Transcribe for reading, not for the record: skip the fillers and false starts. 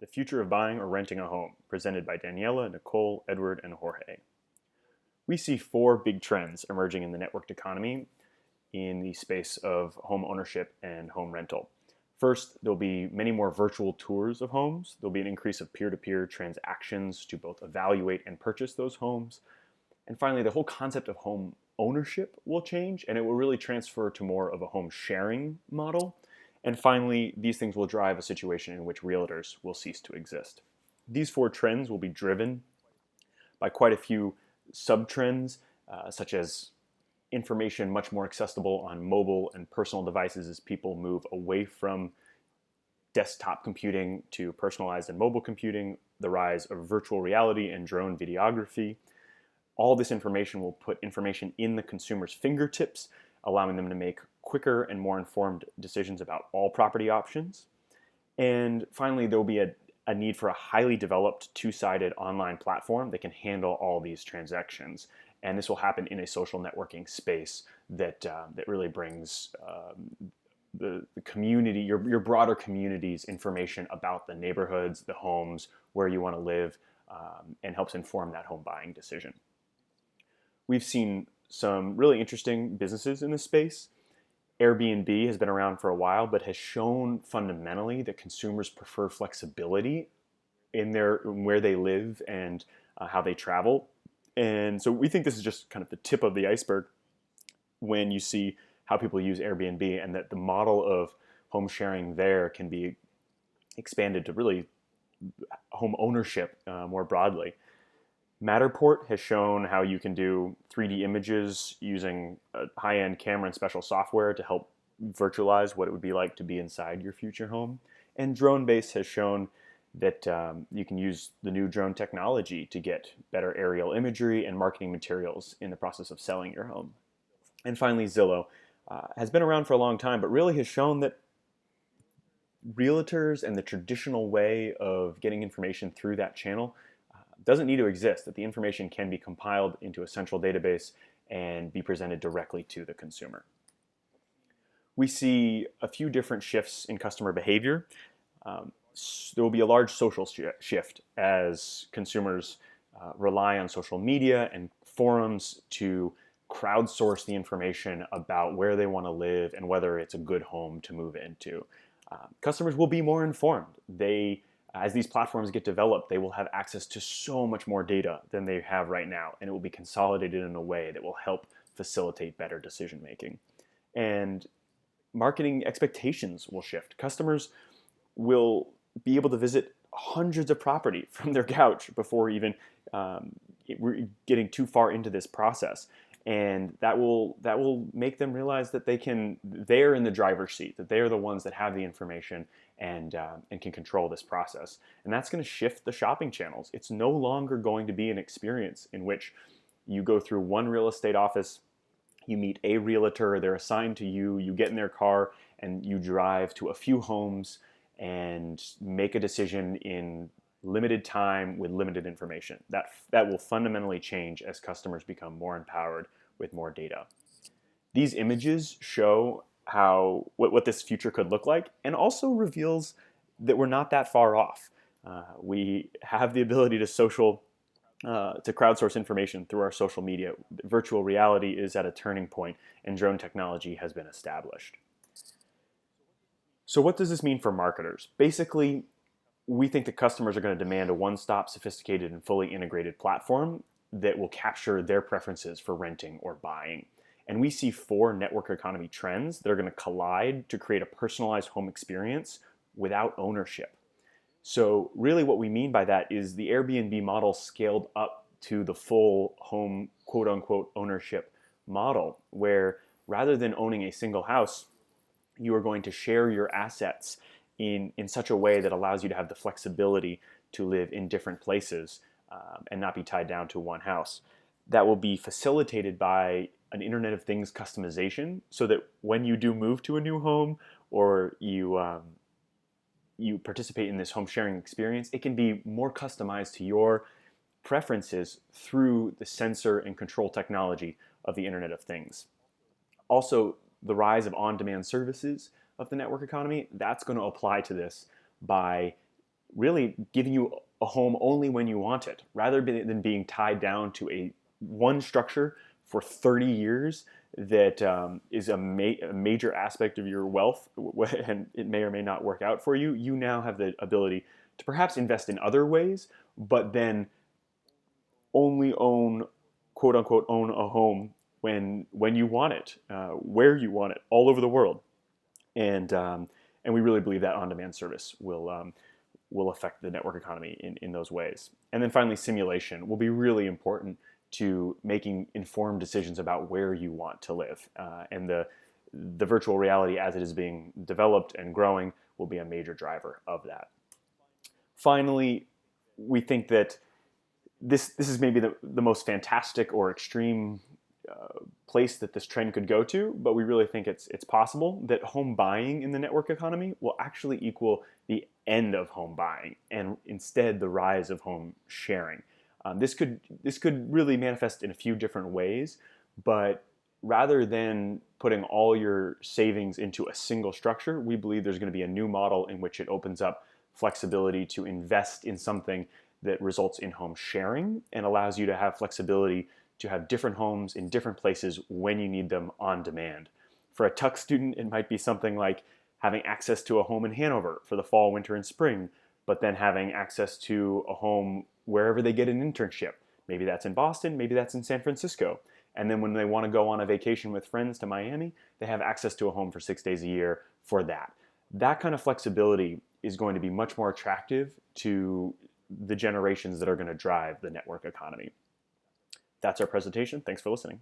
The Future of Buying or Renting a Home, presented by Daniela, Nicole, Edward, and Jorge. We see four big trends emerging in the networked economy in the space of home ownership and home rental. First, there'll be many more virtual tours of homes. There'll be an increase of peer-to-peer transactions to both evaluate and purchase those homes. And finally, the whole concept of home ownership will change, and it will really transfer to more of a home sharing model. And finally, these things will drive a situation in which realtors will cease to exist. These four trends will be driven by quite a few sub-trends, such as information much more accessible on mobile and personal devices as people move away from desktop computing to personalized and mobile computing, the rise of virtual reality and drone videography. All this information will put information in the consumer's fingertips, allowing them to make quicker and more informed decisions about all property options. And finally, there will be a need for a highly developed two-sided online platform that can handle all these transactions. And this will happen in a social networking space that really brings the community, your broader community's information about the neighborhoods, the homes, where you want to live, and helps inform that home buying decision. We've seen some really interesting businesses in this space. Airbnb has been around for a while, but has shown fundamentally that consumers prefer flexibility in where they live and how they travel. And so we think this is just kind of the tip of the iceberg when you see how people use Airbnb, and that the model of home sharing there can be expanded to really home ownership more broadly. Matterport has shown how you can do 3D images using a high-end camera and special software to help virtualize what it would be like to be inside your future home. And DroneBase has shown that you can use the new drone technology to get better aerial imagery and marketing materials in the process of selling your home. And finally, Zillow has been around for a long time, but really has shown that realtors and the traditional way of getting information through that channel doesn't need to exist, that the information can be compiled into a central database and be presented directly to the consumer. We see a few different shifts in customer behavior. There will be a large social shift as consumers rely on social media and forums to crowdsource the information about where they want to live and whether it's a good home to move into. Customers will be more informed. As these platforms get developed, they will have access to so much more data than they have right now, and it will be consolidated in a way that will help facilitate better decision making. And marketing expectations will shift. Customers will be able to visit hundreds of property from their couch before even getting too far into this process. And that will make them realize that they're in the driver's seat, that they are the ones that have the information and can control this process. And that's going to shift the shopping channels. It's no longer going to be an experience in which you go through one real estate office, you meet a realtor, they're assigned to you, you get in their car, and you drive to a few homes and make a decision in limited time with limited information. That will fundamentally change as customers become more empowered with more data. These images show what this future could look like, and also reveals that we're not that far off. We have the ability to crowdsource information through our social media. Virtual reality is at a turning point, and drone technology has been established. So what does this mean for marketers? Basically, we think that customers are going to demand a one-stop, sophisticated, and fully integrated platform that will capture their preferences for renting or buying. And we see four network economy trends that are going to collide to create a personalized home experience without ownership. So really what we mean by that is the Airbnb model scaled up to the full home quote-unquote ownership model, where rather than owning a single house, you are going to share your assets in such a way that allows you to have the flexibility to live in different places and not be tied down to one house. That will be facilitated by an Internet of Things customization, so that when you do move to a new home or you participate in this home sharing experience, it can be more customized to your preferences through the sensor and control technology of the Internet of Things. Also, the rise of on-demand services of the network economy, that's going to apply to this by really giving you a home only when you want it, rather than being tied down to a one structure for 30 years that is a major aspect of your wealth, and it may or may not work out for you. You now have the ability to perhaps invest in other ways, but then only own, quote unquote, own a home when you want it, where you want it, all over the world. And we really believe that on-demand service will affect the network economy in those ways. And then finally, simulation will be really important to making informed decisions about where you want to live. And the virtual reality as it is being developed and growing will be a major driver of that. Finally, we think that this is maybe the most fantastic or extreme place that this trend could go to, but we really think it's possible that home buying in the network economy will actually equal the end of home buying, and instead the rise of home sharing. This could really manifest in a few different ways, but rather than putting all your savings into a single structure, we believe there's going to be a new model in which it opens up flexibility to invest in something that results in home sharing and allows you to have flexibility to have different homes in different places when you need them on demand. For a Tuck student, it might be something like having access to a home in Hanover for the fall, winter, and spring, but then having access to a home wherever they get an internship. Maybe that's in Boston, maybe that's in San Francisco. And then when they want to go on a vacation with friends to Miami, they have access to a home for 6 days a year for that. That kind of flexibility is going to be much more attractive to the generations that are going to drive the network economy. That's our presentation. Thanks for listening.